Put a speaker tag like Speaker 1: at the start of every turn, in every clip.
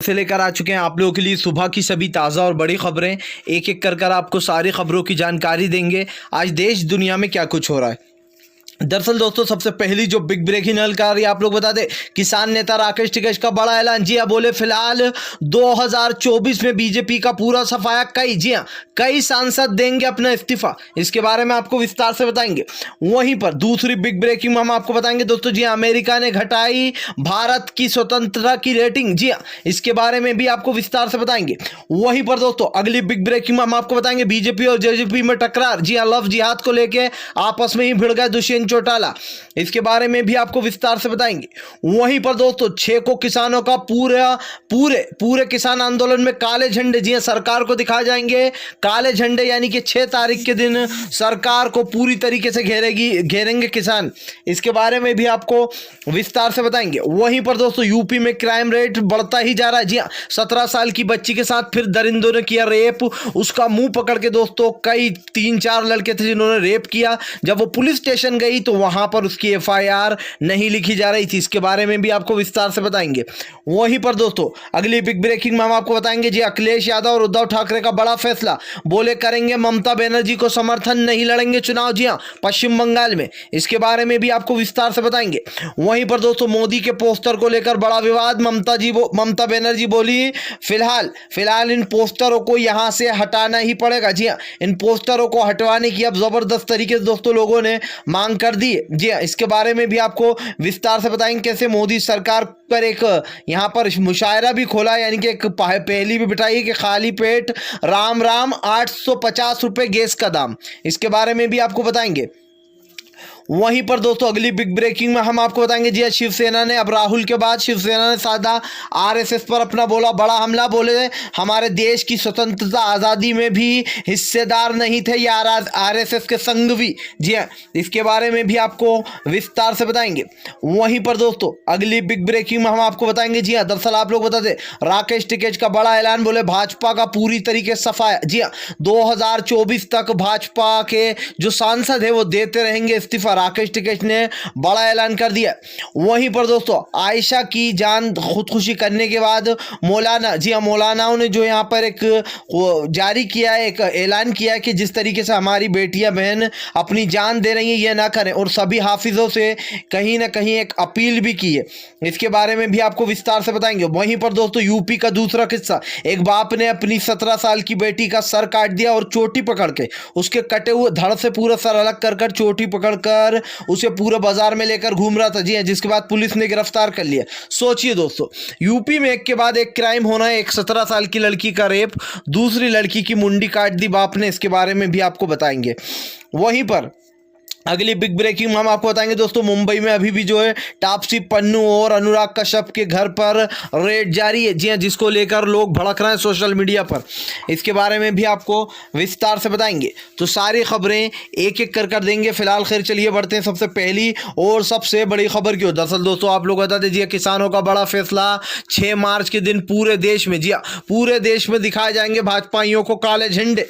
Speaker 1: से लेकर आ चुके हैं आप लोगों के लिए सुबह की सभी ताज़ा और बड़ी खबरें। एक एक कर आपको सारी खबरों की जानकारी देंगे। आज देश दुनिया में क्या कुछ हो रहा है। दरअसल दोस्तों, सबसे पहली जो बिग ब्रेकिंग जानकारी आप लोग बता दें, किसान नेता राकेश टिकैत का बड़ा ऐलान। जी हाँ, बोले फिलहाल 2024 में बीजेपी का पूरा सफाया। कई सांसद देंगे अपना इस्तीफा। इसके बारे में आपको विस्तार से बताएंगे। वहीं पर दूसरी बिग ब्रेकिंग में हम आपको बताएंगे दोस्तों, जी हाँ, अमेरिका ने घटाई भारत की स्वतंत्रता की रेटिंग। जी हाँ, इसके बारे में भी आपको विस्तार से बताएंगे। वहीं पर दोस्तों अगली बिग ब्रेकिंग में हम आपको बताएंगे, बीजेपी और जेजेपी में टकरार। जी हाँ, लव जिहाद को लेकर आपस में ही भिड़ गए दुष्यंत चौटाला। इसके बारे में भी आपको विस्तार से बताएंगे। वहीं पर दोस्तों 6 को किसानों का पूरे किसान आंदोलन में काले झंडे। जी सरकार को दिखाए जाएंगे काले झंडे, यानी कि 6 तारीख के दिन सरकार को पूरी तरीके से घेरेंगे किसान। इसके बारे में भी आपको विस्तार से बताएंगे। वहीं पर दोस्तों यूपी में क्राइम रेट बढ़ता ही जा रहा है। जी हाँ, 17 साल की बच्ची के साथ फिर दरिंदों ने किया रेप। उसका मुंह पकड़ के दोस्तों कई 3-4 लड़के थे जिन्होंने रेप किया। जब वो पुलिस स्टेशन गई तो वहां पर उसकी एफआईआर नहीं लिखी जा रही थी। इसके बारे में भी आपको विस्तार से बताएंगे। वहीं पर दोस्तों अगली बिग ब्रेकिंग में हम आपको बताएंगे, जी अखिलेश यादव और उद्धव ठाकरे का बड़ा फैसला। बोले करेंगे ममता बनर्जी को समर्थन, नहीं लड़ेंगे चुनाव। जी हां, पश्चिम बंगाल में। इसके बारे में भी आपको विस्तार से बताएंगे। वहीं पर दोस्तों मोदी के पोस्टर को लेकर बड़ा विवाद। ममता बनर्जी बोली फिलहाल इन पोस्टरों को यहां से हटाना ही पड़ेगा। जी हां, इन पोस्टरों को हटवाने की अब जबरदस्त तरीके से दोस्तों लोगों ने मांग कर दी। जी हां, इसके बारे में भी आपको विस्तार से बताएंगे कैसे मोदी सरकार पर एक यहां पर मुशायरा भी खोला, यानी कि एक पहली भी बिठाई कि खाली पेट राम राम 850 रुपए गैस का दाम। इसके बारे में भी आपको बताएंगे। वहीं पर दोस्तों अगली बिग ब्रेकिंग में हम आपको बताएंगे, जी शिवसेना ने अब राहुल के बाद शिवसेना ने साधा आरएसएस पर अपना बड़ा हमला। बोले हमारे देश की स्वतंत्रता आज़ादी में भी हिस्सेदार नहीं थे या आरएसएस के संगवी। जी हाँ, इसके बारे में भी आपको विस्तार से बताएंगे। वहीं पर दोस्तों अगली बिग ब्रेकिंग में हम आपको बताएंगे, जी हाँ, दरअसल आप लोग बता दें राकेश टिकैत का बड़ा ऐलान। बोले भाजपा का पूरी तरीके से सफाया। जी हाँ, 2024 तक भाजपा के जो सांसद है वो देते रहेंगे इस्तीफा। राकेश टिकैत ने बड़ा ऐलान कर दिया। वहीं पर दोस्तों आयशा की जान खुदकुशी करने के बाद मौलाना, जी हाँ, मौलानाओं ने जो यहाँ पर एक जारी किया है, एक ऐलान किया है कि जिस तरीके से हमारी बेटियां बहन अपनी जान दे रही हैं ये ना करें, और सभी हाफिजों से कहीं ना कहीं एक अपील भी की है। इसके बारे में भी आपको विस्तार से बताएंगे। वहीं पर दोस्तों यूपी का दूसरा किस्सा, एक बाप ने अपनी 17 साल की बेटी का सर काट दिया और चोटी पकड़ के उसके कटे हुए धड़ से पूरा सर अलग कर चोटी पकड़कर उसे पूरे बाजार में लेकर घूम रहा था। जी हां, जिसके बाद पुलिस ने गिरफ्तार कर लिया। सोचिए दोस्तों, यूपी में एक के बाद एक क्राइम होना है। एक 17 साल की लड़की का रेप, दूसरी लड़की की मुंडी काट दी बाप ने। इसके बारे में भी आपको बताएंगे। वहीं पर अगली बिग ब्रेकिंग में हम आपको बताएंगे दोस्तों, मुंबई में अभी भी जो है तापसी पन्नू और अनुराग कश्यप के घर पर रेड जारी है। जी हां, जिसको लेकर लोग भड़क रहे हैं सोशल मीडिया पर। इसके बारे में भी आपको विस्तार से बताएंगे। तो सारी खबरें एक एक कर देंगे। फिलहाल खैर चलिए बढ़ते हैं सबसे पहली और सबसे बड़ी खबर की ओर। दरअसल दोस्तों आप लोग बता दीजिए, किसानों का बड़ा फैसला 6 मार्च के दिन पूरे देश में, जी हां, पूरे देश में दिखाए जाएंगे भाजपाइयों को काले झंडे।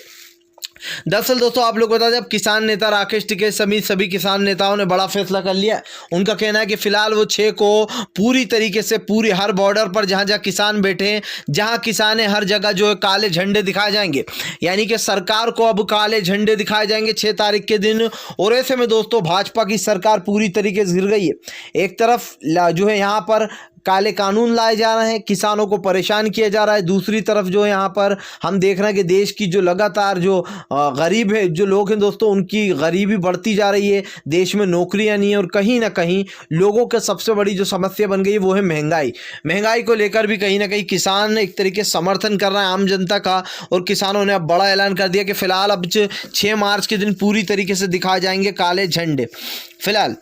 Speaker 1: दरअसल दोस्तों आप लोग बता दें, अब किसान नेता राकेश टिकैत समेत सभी किसान नेताओं ने बड़ा फैसला कर लिया। उनका कहना है कि फिलहाल वो 6 को पूरी तरीके से पूरी हर बॉर्डर पर जहां जहां किसान बैठे हैं, जहां किसान है, हर जगह जो है काले झंडे दिखाए जाएंगे। यानी कि सरकार को अब काले झंडे दिखाए जाएंगे 6 तारीख के दिन। और ऐसे में दोस्तों भाजपा की सरकार पूरी तरीके से गिर गई है। एक तरफ जो है यहाँ पर काले कानून लाए जा रहे हैं, किसानों को परेशान किया जा रहा है। दूसरी तरफ जो यहाँ पर हम देख रहे हैं कि देश की जो लगातार जो गरीब है, जो लोग हैं दोस्तों, उनकी गरीबी बढ़ती जा रही है। देश में नौकरियां नहीं है और कहीं ना कहीं लोगों के सबसे बड़ी जो समस्या बन गई है वो है महंगाई को लेकर भी कहीं ना कहीं किसान एक तरीके से समर्थन कर रहा है आम जनता का। और किसानों ने अब बड़ा ऐलान कर दिया कि फिलहाल अब 6 मार्च के दिन पूरी तरीके से दिखाए जाएंगे काले झंडे। फिलहाल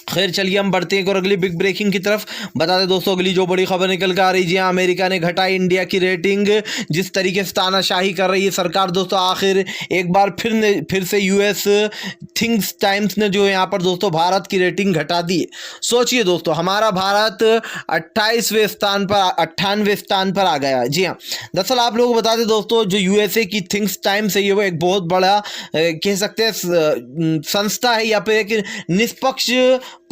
Speaker 1: खैर चलिए हम बढ़ते हैं और अगली बिग ब्रेकिंग की तरफ। बता दें दोस्तों अगली जो बड़ी खबर निकल कर आ रही है, अमेरिका ने घटाई इंडिया की रेटिंग। जिस तरीके से तानाशाही कर रही है सरकार दोस्तों, आखिर एक बार फिर से यूएस थिंग्स टाइम्स ने जो यहाँ पर दोस्तों भारत की रेटिंग घटा दी है। सोचिए दोस्तों, हमारा भारत 28वें स्थान पर आ गया। जी हाँ, दरअसल आप लोग बता दें दोस्तों, जो यूएसए की थिंग्स टाइम्स है ये वो एक बहुत बड़ा कह सकते हैं संस्था है, या फिर एक निष्पक्ष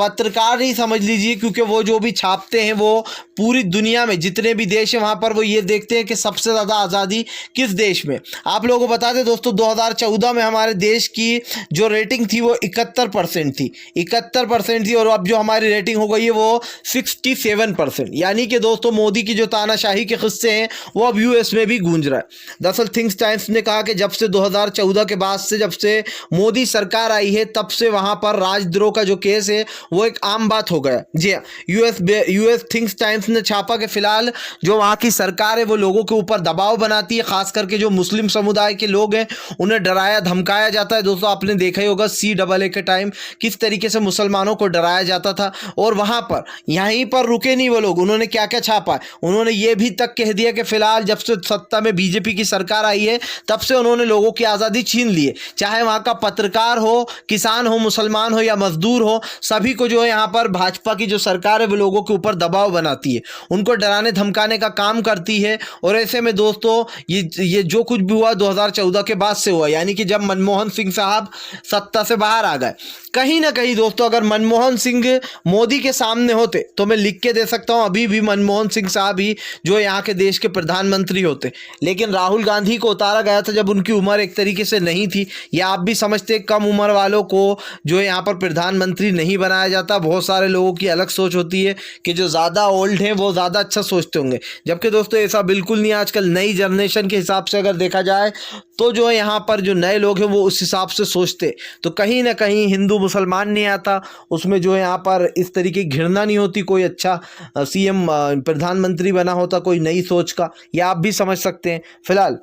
Speaker 1: पत्रकार ही समझ लीजिए, क्योंकि वो जो भी छापते हैं वो पूरी दुनिया में जितने भी देश हैं वहाँ पर वो ये देखते हैं कि सबसे ज़्यादा आज़ादी किस देश में। आप लोगों को बता दें दोस्तों, 2014 में हमारे देश की जो रेटिंग थी वो 71% थी, 71% थी, और अब जो हमारी रेटिंग हो गई है वो 67%। यानी कि दोस्तों मोदी की जो तानाशाही के किस्से हैं वो अब यूएस में भी गूंज रहा है। दरअसल थिंक टाइम्स ने कहा कि जब से 2014 के बाद से जब से मोदी सरकार आई है तब से वहाँ पर राजद्रोह का जो केस है वो एक आम बात हो गया। जी हाँ, यूएस थिंक टाइम्स ने छापा कि फिलहाल जो वहाँ की सरकार है वो लोगों के ऊपर दबाव बनाती है, खास करके जो मुस्लिम समुदाय के लोग हैं उन्हें डराया धमकाया जाता है। दोस्तों आपने देखा ही होगा CAA के टाइम किस तरीके से मुसलमानों को डराया जाता था, और वहाँ पर यहीं पर रुके नहीं वो लोग, उन्होंने क्या क्या छापा है, उन्होंने ये भी तक कह दिया कि फिलहाल जब से सत्ता में बीजेपी की सरकार आई है तब से उन्होंने लोगों की आज़ादी छीन ली है। चाहे वहाँ का पत्रकार हो, किसान हो, मुसलमान हो या मजदूर हो, सभी को जो है यहाँ पर भाजपा की जो सरकार है वो लोगों के ऊपर दबाव बनाती है, उनको डराने धमकाने का काम करती है। और ऐसे में दोस्तों ये जो कुछ भी हुआ 2014 के बाद से हुआ, यानी कि जब मनमोहन सिंह साहब सत्ता से बाहर आ गए, कहीं ना कहीं दोस्तों अगर मनमोहन सिंह मोदी के सामने होते तो मैं लिख के दे सकता हूं अभी भी मनमोहन सिंह साहब ही जो यहाँ के देश के प्रधानमंत्री होते। लेकिन राहुल गांधी को उतारा गया था जब उनकी उम्र एक तरीके से नहीं थी, या आप भी समझते कम उम्र वालों को जो है यहाँ पर प्रधानमंत्री नहीं बनाया जाता। बहुत सारे लोगों की अलग सोच होती है कि जो ज़्यादा ओल्ड हैं वो ज़्यादा अच्छा सोचते होंगे, जबकि दोस्तों ऐसा बिल्कुल नहीं। आजकल नई जनरेशन के हिसाब से अगर देखा जाए तो जो है यहाँ पर जो नए लोग हैं वो उस हिसाब से सोचते, तो कहीं ना कहीं हिंदू मुसलमान नहीं आता उसमें जो है यहाँ पर इस तरीके की घृणा नहीं होती, कोई अच्छा CM प्रधानमंत्री बना होता कोई नई सोच का, या आप भी समझ सकते हैं। फिलहाल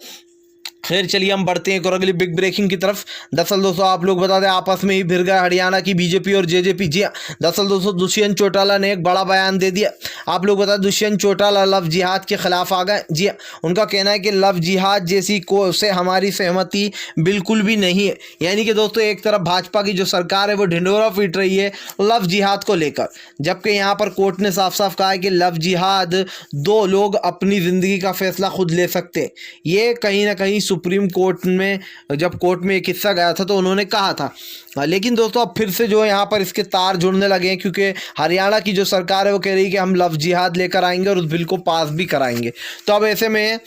Speaker 1: खैर चलिए हम बढ़ते हैं और अगली बिग ब्रेकिंग की तरफ। दरअसल दोस्तों आप लोग बता दें आपस में ही भिड़ गए हरियाणा की बीजेपी और जेजेपी। जी हाँ, दरअसल दोस्तों दुष्यंत चौटाला ने एक बड़ा बयान दे दिया। आप लोग बता दें दुष्यंत चौटाला लव जिहाद के खिलाफ आ गए। जी हाँ, उनका कहना है कि लव जिहाद जैसी को से हमारी सहमति बिल्कुल भी नहीं है। यानी कि दोस्तों एक तरफ भाजपा की जो सरकार है वो ढिंढोरा पीट रही है लव जिहाद को लेकर, जबकि यहाँ पर कोर्ट ने साफ साफ कहा है कि लव जिहाद दो लोग अपनी ज़िंदगी का फैसला खुद ले सकते हैं। ये कहीं ना कहीं सुप्रीम कोर्ट में जब कोर्ट में एक किस्सा गया था तो उन्होंने कहा था, लेकिन दोस्तों अब फिर से जो है यहाँ पर इसके तार जुड़ने लगे हैं, क्योंकि हरियाणा की जो सरकार है वो कह रही है कि हम लव जिहाद लेकर आएंगे और उस बिल को पास भी कराएंगे। तो अब ऐसे में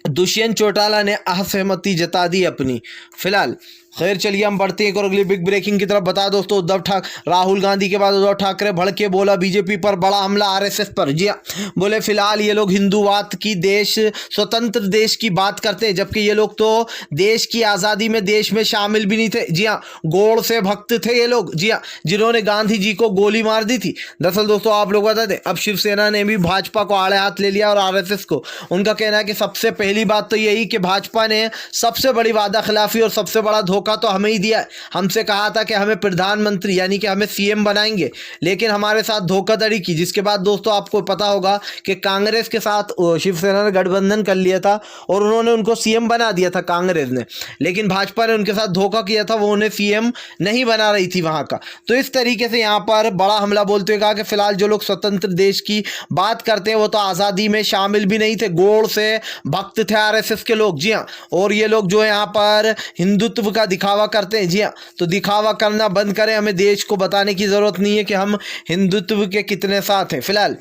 Speaker 1: दुष्यंत चौटाला ने असहमति जता दी अपनी। फिलहाल खैर चलिए हम बढ़ते हैं और अगली बिग ब्रेकिंग की तरफ। बता दोस्तों उद्धव ठाकरे राहुल गांधी के बाद उद्धव ठाकरे भड़के, बोला बीजेपी पर बड़ा हमला RSS पर। जी हाँ, बोले फिलहाल ये लोग हिंदूवाद की देश स्वतंत्र देश की बात करते हैं, जबकि ये लोग तो देश की आज़ादी में देश में शामिल भी नहीं थे। जी हाँ, गोड़ से भक्त थे ये लोग। जी हाँ, जिन्होंने गांधी जी को गोली मार दी थी। दरअसल दोस्तों आप लोग बता दें अब शिवसेना ने भी भाजपा को आड़े हाथ ले लिया और RSS को। उनका कहना है कि सबसे पहली बात तो यही कि भाजपा ने सबसे बड़ी वादा खिलाफी और सबसे बड़ा धोखा तो हमें ही दिया। हमसे कहा था कि हमें प्रधानमंत्री यानी कि हमें CM बनाएंगे, लेकिन हमारे साथ धोखाधड़ी की, जिसके बाद दोस्तों आपको पता होगा कि कांग्रेस के साथ शिवसेना ने गठबंधन कर लिया था और उन्होंने उनको CM बना दिया था कांग्रेस ने, लेकिन भाजपा ने उनके साथ धोखा किया था, वो उन्हें CM नहीं बना रही थी वहां का। तो इस तरीके से यहाँ पर बड़ा हमला बोलते हुए कहा कि फिलहाल जो लोग स्वतंत्र देश की बात करते हैं वो तो आज़ादी में शामिल भी नहीं थे, गोड़ से भक्त थे RSS के लोग। जी हाँ, और ये लोग जो है यहाँ पर हिंदुत्व का दिखावा करते हैं। जी हाँ, तो दिखावा करना बंद करें, हमें देश को बताने की ज़रूरत नहीं है कि हम हिंदुत्व के कितने साथ हैं। फिलहाल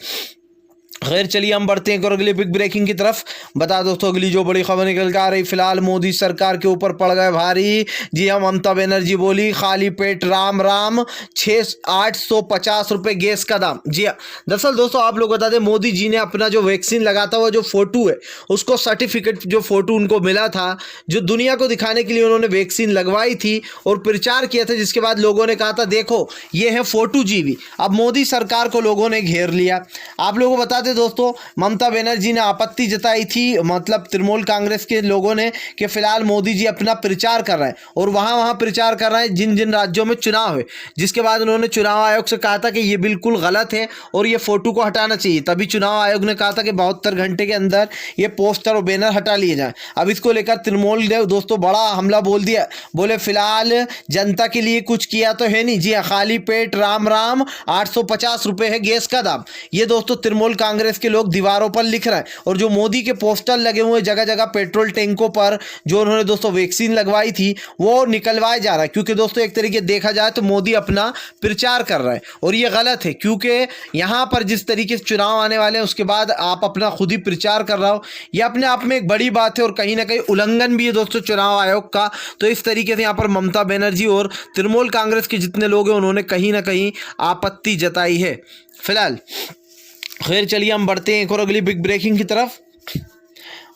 Speaker 1: खैर चलिए हम बढ़ते हैं और अगली बिग ब्रेकिंग की तरफ। बता दोस्तों अगली जो बड़ी खबर निकल कर आ रही, फिलहाल मोदी सरकार के ऊपर पड़ गए भारी। जी हाँ, ममता बनर्जी बोली खाली पेट राम राम, 850 रुपये गैस का दाम। जी हाँ, दरअसल दोस्तों आप लोग बता दें मोदी जी ने अपना जो वैक्सीन लगा था वो जो फोटो है उसको सर्टिफिकेट जो फोटो उनको मिला था जो दुनिया को दिखाने के लिए उन्होंने वैक्सीन लगवाई थी और प्रचार किया था, जिसके बाद लोगों ने कहा था देखो ये है फोटो जीवी। अब मोदी सरकार को लोगों ने घेर लिया। आप लोगों को बता दोस्तों ममता बनर्जी ने आपत्ति जताई थी, मतलब तृणमूल कांग्रेस के लोगों ने, कि फिलहाल मोदी जी अपना प्रचार कर रहे हैं और वहां प्रचार कर रहे हैं जिन जिन राज्यों में चुनाव है, जिसके बाद उन्होंने चुनाव आयोग से कहा था कि ये बिल्कुल गलत है और ये फोटो को हटाना चाहिए। तभी चुनाव आयोग ने कहा था कि 72 घंटे के अंदर ये पोस्टर और बैनर हटा लिए जाए। अब इसको लेकर तृणमूल ने दोस्तों बड़ा हमला बोल दिया, बोले फिलहाल जनता के लिए कुछ किया तो है नहीं। जी हाँ, खाली पेट राम राम, 850 रुपये है गैस का दाम। ये दोस्तों तृणमूल कांग्रेस कांग्रेस के लोग दीवारों पर लिख रहे हैं, और जो मोदी के पोस्टर लगे हुए जगह जगह पेट्रोल टैंकों पर जो उन्होंने दोस्तों वैक्सीन लगवाई थी वो निकलवाया जा रहा है, क्योंकि दोस्तों एक तरीके देखा जाए तो मोदी अपना प्रचार कर रहा है और ये गलत है, क्योंकि यहाँ पर जिस तरीके से चुनाव आने वाले हैं उसके बाद आप अपना खुद ही प्रचार कर रहा हो, यह अपने आप में एक बड़ी बात है और कहीं ना कहीं उल्लंघन भी है दोस्तों चुनाव आयोग का। तो इस तरीके से यहाँ पर ममता बनर्जी और तृणमूल कांग्रेस के जितने लोग हैं उन्होंने कहीं ना कहीं आपत्ति जताई है। फिलहाल खैर चलिए हम बढ़ते हैं एक और अगली बिग ब्रेकिंग की तरफ।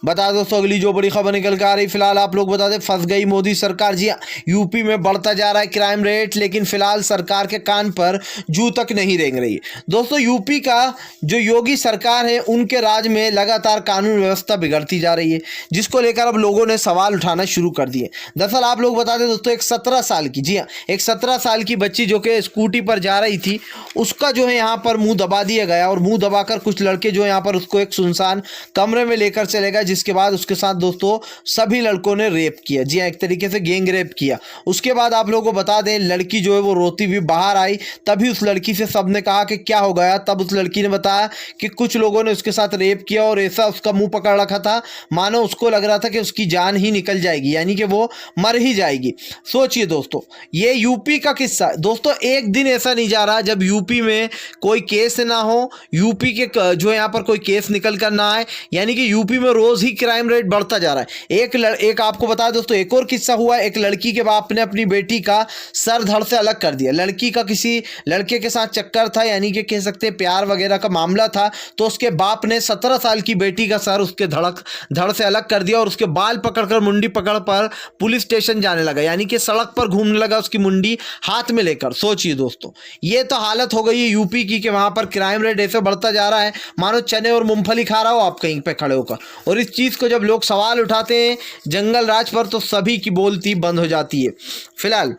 Speaker 1: बता दोस्तों अगली जो बड़ी खबर निकल कर आ रही, फिलहाल आप लोग बता दें फंस गई मोदी सरकार। जी यूपी में बढ़ता जा रहा है क्राइम रेट, लेकिन फिलहाल सरकार के कान पर जू तक नहीं रेंग रही। दोस्तों यूपी का जो योगी सरकार है उनके राज में लगातार कानून व्यवस्था बिगड़ती जा रही है, जिसको लेकर अब लोगों ने सवाल उठाना शुरू कर दिए। दरअसल आप लोग बता दें दोस्तों एक 17 साल की, जी हाँ एक 17 साल की बच्ची जो कि स्कूटी पर जा रही थी उसका जो है यहाँ पर मुंह दबा दिया गया, और मुंह दबाकर कुछ लड़के जो यहाँ पर उसको एक सुनसान कमरे में लेकर चले गए, जिसके बाद उसके साथ दोस्तों सभी लड़कों ने रेप किया। जी हाँ एक तरीके से गैंग रेप किया। उसके बाद आप लोगों को बता दें लड़की जो है वो रोती हुई बाहर आई, तभी उस लड़की से सबने कहा कि क्या हो गया। तब उस लड़की ने बताया कि कुछ लोगों ने उसके साथ रेप किया और ऐसा उसका मुंह पकड़ रखा था मानो उसको लग रहा था कि उसकी जान ही निकल जाएगी, यानी कि वो मर ही जाएगी। सोचिए दोस्तों ये यूपी का किस्सा। दोस्तों एक दिन ऐसा नहीं जा रहा जब यूपी में कोई केस ना हो, यूपी के जो यहाँ पर कोई केस निकल कर ना आए, यानी कि यूपी में रोज ही क्राइम रेट बढ़ता जा रहा है। एक आपको बता दोस्तों एक और किस्सा हुआ। एक लड़की के बाप ने अपनी बेटी का सर धड़ से अलग कर दिया। लड़की का किसी लड़के के साथ चक्कर था, यानी कि कह सकते हैं प्यार वगैरह का मामला था, तो उसके बाप ने 17 साल की बेटी का सर उसके धड़ से अलग कर दिया और उसके बाल पकड़कर मुंडी पकड़ पर पुलिस स्टेशन जाने लगा, यानी कि सड़क पर घूमने लगा उसकी मुंडी हाथ में लेकर। सोचिए दोस्तों ये तो हालत हो गई है यूपी की कि वहां पर क्राइम रेट ऐसे बढ़ता जा रहा है मानो चने और मूंगफली खा रहा हो आप कहीं पे खड़े होकर। और इस चीज को जब लोग सवाल उठाते हैं जंगल राज पर तो सभी की बोलती बंद हो जाती है। फिलहाल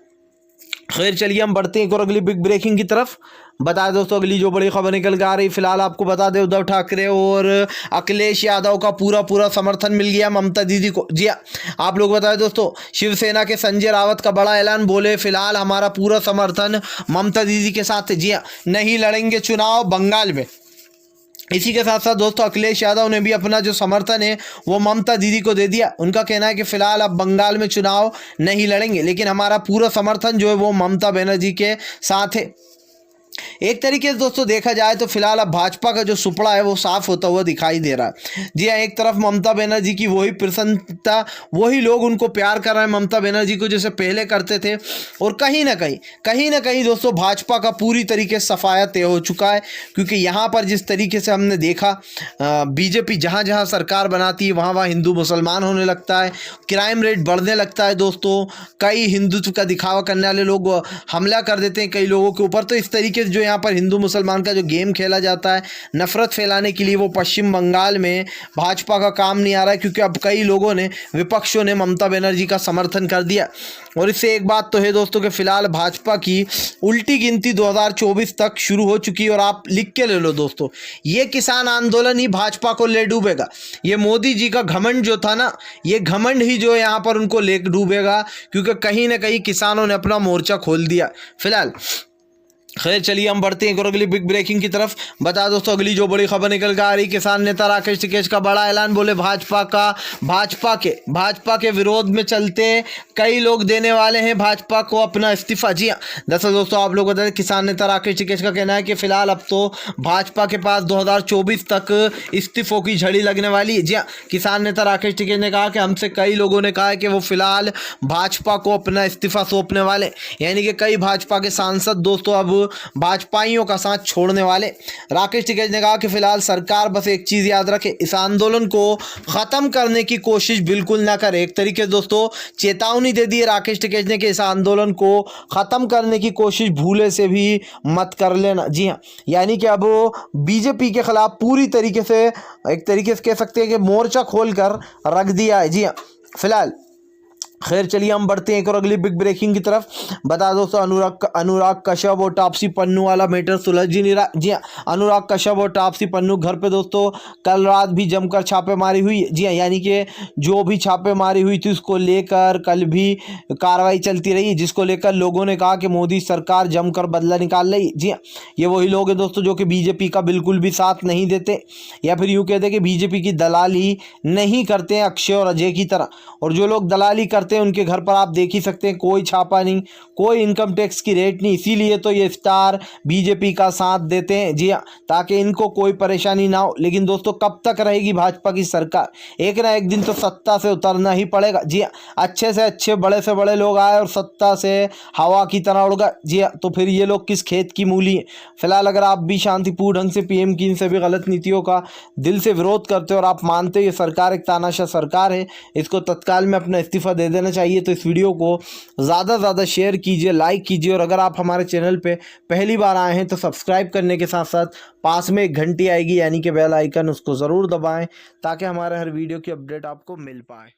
Speaker 1: खैर चलिए हम बढ़ते हैं एक और अगली बिग ब्रेकिंग की तरफ। बता दें दोस्तों अगली जो बड़ी खबर निकल के आ रही, फिलहाल आपको बता दें उद्धव ठाकरे और अखिलेश यादव का पूरा समर्थन मिल गया ममता दीदी को। जी आप लोग बताएं दोस्तों शिवसेना के संजय रावत का बड़ा ऐलान, बोले फिलहाल हमारा पूरा समर्थन ममता दीदी के साथ है। जी हाँ नहीं लड़ेंगे चुनाव बंगाल में। इसी के साथ साथ दोस्तों अखिलेश यादव ने भी अपना जो समर्थन है वो ममता दीदी को दे दिया। उनका कहना है कि फिलहाल अब बंगाल में चुनाव नहीं लड़ेंगे, लेकिन हमारा पूरा समर्थन जो है वो ममता बनर्जी के साथ है। एक तरीके से दोस्तों देखा जाए तो फिलहाल अब भाजपा का जो सुपड़ा है वो साफ होता हुआ दिखाई दे रहा है। जी हाँ एक तरफ ममता बनर्जी की वही प्रसन्नता, वही लोग उनको प्यार कर रहे हैं ममता बनर्जी को जैसे पहले करते थे, और कहीं ना कहीं दोस्तों भाजपा का पूरी तरीके से सफाया तय हो चुका है। क्योंकि यहाँ पर जिस तरीके से हमने देखा बीजेपी जहाँ जहाँ सरकार बनाती है वहाँ हिंदू मुसलमान होने लगता है, क्राइम रेट बढ़ने लगता है दोस्तों, कई हिंदुत्व का दिखावा करने वाले लोग हमला कर देते हैं कई लोगों के ऊपर। तो इस तरीके से जो यहाँ पर हिंदू मुसलमान का जो गेम खेला जाता है नफरत फैलाने के लिए, वो पश्चिम बंगाल में भाजपा का काम नहीं आ रहा है, क्योंकि अब कई लोगों ने विपक्षों ने ममता बनर्जी का समर्थन कर दिया। और इससे एक बात तो है दोस्तों कि फिलहाल भाजपा की उल्टी गिनती 2024 तक शुरू हो चुकी है। और आप लिख के ले लो दोस्तों ये किसान आंदोलन ही भाजपा को ले डूबेगा। ये मोदी जी का घमंड जो था ना, ये घमंड ही जो है यहाँ पर उनको ले डूबेगा, क्योंकि कहीं ना कहीं किसानों ने अपना मोर्चा खोल दिया। फिलहाल खैर चलिए हम बढ़ते हैं अगली बिग ब्रेकिंग की तरफ। बता दोस्तों अगली जो बड़ी खबर निकल कर आ रही, किसान नेता राकेश टिकैत का बड़ा ऐलान, बोले भाजपा के विरोध में चलते कई लोग देने वाले हैं भाजपा को अपना इस्तीफा। जी हाँ दरअसल दोस्तों आप लोग बता दें किसान नेता राकेश टिकैत का कहना है कि फिलहाल अब तो भाजपा के पास 2024 तक इस्तीफों की झड़ी लगने वाली है। जी हाँ किसान नेता राकेश टिकैत ने कहा कि हमसे कई लोगों ने कहा है कि वो फिलहाल भाजपा को अपना इस्तीफा सौंपने वाले, यानी कि कई भाजपा के सांसद दोस्तों अब भाजपाइयों का साथ छोड़ने वाले। राकेश टिकैत ने कहा कि फिलहाल सरकार बस एक चीज याद रखे, इस आंदोलन को खत्म करने की कोशिश बिल्कुल ना करे। एक तरीके से दोस्तों चेतावनी दे दी राकेश टिकैत ने कि इस आंदोलन को खत्म करने की कोशिश भूले से भी मत कर लेना। जी हाँ यानी कि अब बीजेपी के खिलाफ पूरी तरीके से एक तरीके से कह सकते हैं कि मोर्चा खोल कर रख दिया है। जी हाँ फिलहाल खैर चलिए हम बढ़ते हैं एक और अगली बिग ब्रेकिंग की तरफ। बता दो दोस्तों, अनुराग कश्यप और तापसी पन्नू वाला मैटर सुलझ ही नहीं रहा। जी हाँ, अनुराग कश्यप और तापसी पन्नू घर पे दोस्तों कल रात भी जमकर छापेमारी हुई। जी हाँ, यानी कि जो भी छापेमारी हुई थी उसको लेकर कल भी कार्रवाई चलती रही, जिसको लेकर लोगों ने कहा कि मोदी सरकार जमकर बदला निकाल रही। जी हाँ, ये वही लोग हैं दोस्तों जो कि बीजेपी का बिल्कुल भी साथ नहीं देते, या फिर यूँ कहते हैं कि बीजेपी की दलाली नहीं करते हैं अक्षय और अजय की तरह। और जो लोग दलाली करते हैं उनके घर पर आप देख ही सकते हैं, कोई छापा नहीं, कोई इनकम टैक्स की रेट नहीं। इसीलिए तो ये स्टार बीजेपी का साथ देते हैं। जी हाँ, ताकि इनको कोई परेशानी ना हो। लेकिन दोस्तों कब तक रहेगी भाजपा की सरकार? एक ना एक दिन तो सत्ता से उतरना ही पड़ेगा। जी हाँ, अच्छे से अच्छे बड़े से बड़े लोग आए और सत्ता से हवा की तरह उड़ गए। जी हाँ, तो फिर ये लोग किस खेत की मूली हैं? फिलहाल अगर आप भी शांतिपूर्ण ढंग से पीएम की इन सभी गलत नीतियों का दिल से विरोध करते हो और आप मानते हो ये सरकार एक तानाशाह सरकार है, इसको तत्काल में अपना इस्तीफा दे देना चाहिए। तो इस वीडियो को ज़्यादा से ज़्यादा शेयर कीजिए, लाइक कीजिए, और अगर आप हमारे चैनल पे पहली बार आए हैं तो सब्सक्राइब करने के साथ साथ पास में एक घंटी आएगी यानी कि बेल आइकन, उसको ज़रूर दबाएं ताकि हमारे हर वीडियो की अपडेट आपको मिल पाए।